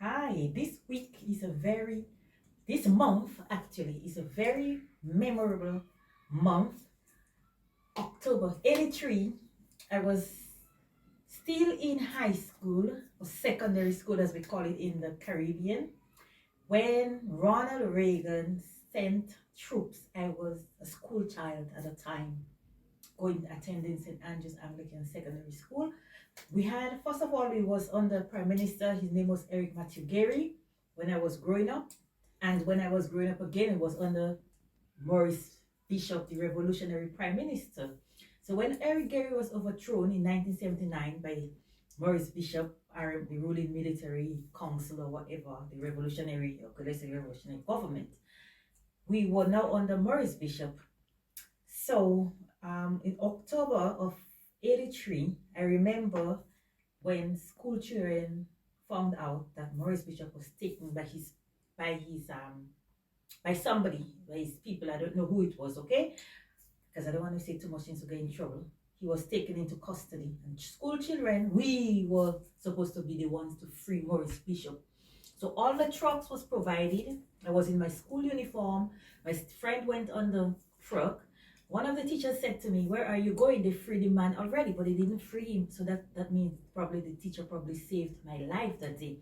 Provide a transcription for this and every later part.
Hi, this month actually is a very memorable month. October 83, I was still in high school, or secondary school as we call it in the Caribbean, when Ronald Reagan sent troops. I was a school child at the time, attending St. Andrew's Anglican Secondary School. We had, first of all, we was under Prime Minister. His name was Mathew Gairy when I was growing up. And when I was growing up again, it was under Maurice Bishop, the revolutionary Prime Minister. So when Gairy was overthrown in 1979 by Maurice Bishop, the ruling military council or whatever, the revolutionary, or let's say revolutionary government, we were now under Maurice Bishop. So in October of 83, I remember when school children found out that Maurice Bishop was taken by his people. I don't know who it was, okay? Because I don't want to say too much things to get in trouble. He was taken into custody. And school children, we were supposed to be the ones to free Maurice Bishop. So all the trucks was provided. I was in my school uniform. My friend went on the truck. One of the teachers said to me, "Where are you going? They freed the man already," but they didn't free him. So that means probably the teacher probably saved my life that day.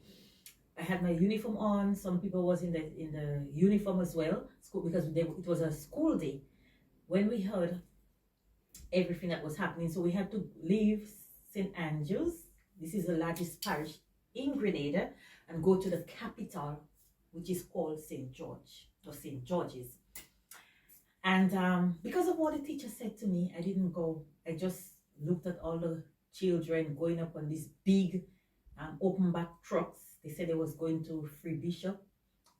I had my uniform on. Some people was in the uniform as well, because it was a school day. When we heard everything that was happening, so we had to leave St. Andrews. This is the largest parish in Grenada, and go to the capital, which is called St. George or St. George's. And because of what the teacher said to me, I didn't go. I just looked at all the children going up on these big open back trucks. They said they was going to free Bishop.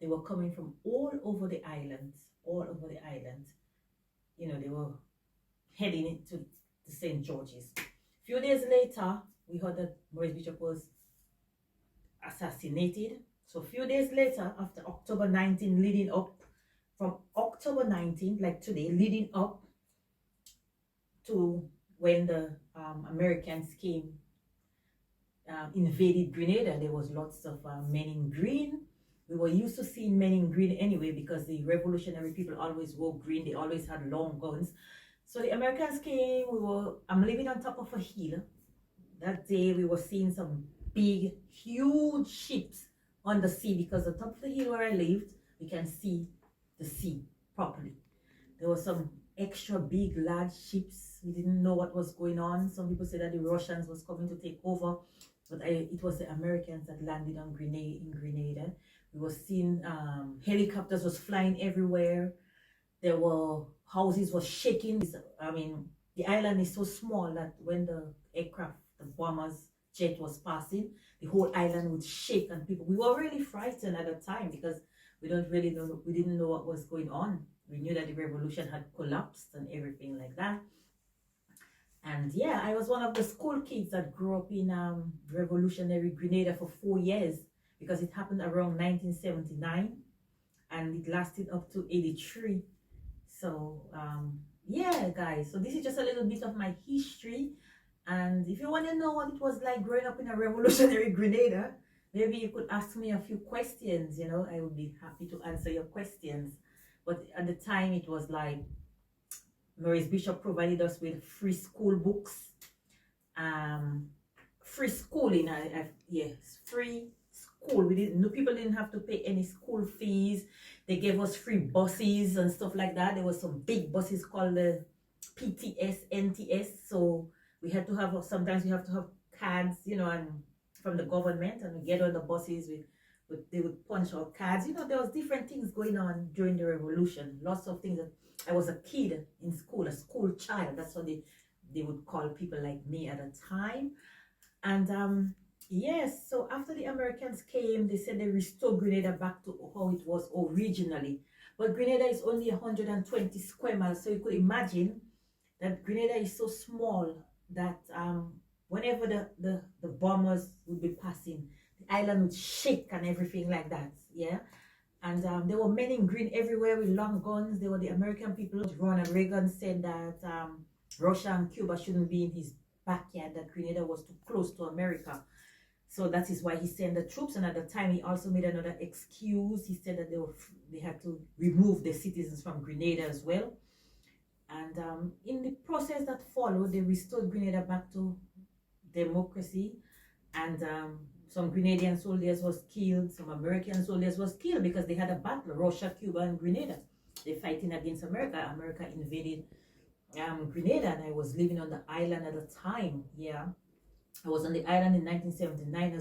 They were coming from all over the island. You know, they were heading into the St. George's. A few days later, we heard that Maurice Bishop was assassinated. So a few days later, after October 19, leading up, from October 19, like today, leading up to when the Americans came, invaded Grenada, there was lots of men in green. We were used to seeing men in green anyway, because the revolutionary people always wore green. They always had long guns. So the Americans came. I'm living on top of a hill. That day we were seeing some big, huge ships on the sea, because the top of the hill where I lived, we can see the sea properly. There were some extra big, large ships. We didn't know what was going on. Some people said that the Russians was coming to take over, but it was the Americans that landed on Grenada. We were seeing helicopters was flying everywhere. There were houses was shaking. I mean, the island is so small that when the aircraft, the bombers jet was passing, the whole island would shake, and we were really frightened at the time, because we didn't know what was going on. We knew that the revolution had collapsed and everything like that. And yeah, I was one of the school kids that grew up in revolutionary Grenada for 4 years, because it happened around 1979 and it lasted up to 83. So yeah, guys, so this is just a little bit of my history. And if you want to know what it was like growing up in a revolutionary Grenada, maybe you could ask me a few questions. You know, I would be happy to answer your questions. But at the time, it was like Maurice Bishop provided us with free school books, free schooling. Yes, free school. People didn't have to pay any school fees. They gave us free buses and stuff like that. There was some big buses called the PTS, NTS. So we had to have, sometimes we have to have cards, you know, and from the government, and we get on the buses they would punch out cards. You know, there was different things going on during the revolution. Lots of things. I was a kid in school, a school child. That's what they would call people like me at the time. And yes, so after the Americans came, they said they restored Grenada back to how it was originally. But Grenada is only 120 square miles, so you could imagine that Grenada is so small that whenever the bombers would be passing, the island would shake and everything like that. Yeah. And there were men in green everywhere with long guns. They were the American people. Ronald Reagan said that Russia and Cuba shouldn't be in his backyard, that Grenada was too close to America. So that is why he sent the troops. And at the time, he also made another excuse. He said that they had to remove the citizens from Grenada as well. And in the process that followed, they restored Grenada back to democracy. And some Grenadian soldiers was killed, some American soldiers was killed because they had a battle, Russia, Cuba, and Grenada. They're fighting against America. America invaded Grenada, and I was living on the island at the time. Yeah, I was on the island in 1979 as